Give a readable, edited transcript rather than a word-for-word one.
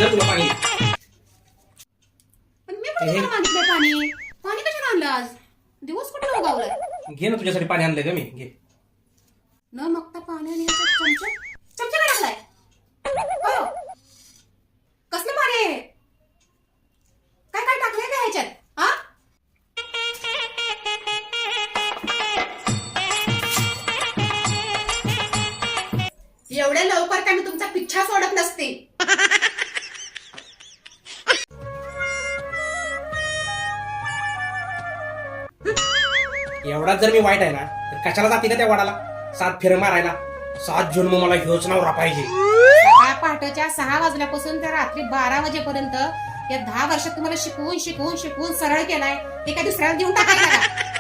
आणलं तुला पाणी. पण मी पण तुम्हाला मागितलंय पाणी. पाणी कशाला आणलं आज? दिवस कुठला उगावलाय? घे ना, तुझ्यासाठी पाणी आणलंय का मी. घे. न मागता पाणी आणि चमचा चमचा काय टाकलाय? हो. कसलं पाणी आहे? काय काय टाकलंय का ह्याच्यात? हा? एवढ्या लवकर काय मी तुमचा पिच्छा सोडत नसते. एवढाच जर मी वाईट आहे ना, तर कशाला जाते का त्या वाडाला 7 फेरे मारायला? 7 जन्म मला ह्योच नवरा पाहिजे. सकाळ पहाटेच्या 6 वाजल्यापासून तर रात्री 12 वाजेपर्यंत या 10 वर्षात तुम्हाला शिकवून शिकवून शिकवून सरळ केलाय. ते काय दुसऱ्याला देऊन टाकायला का?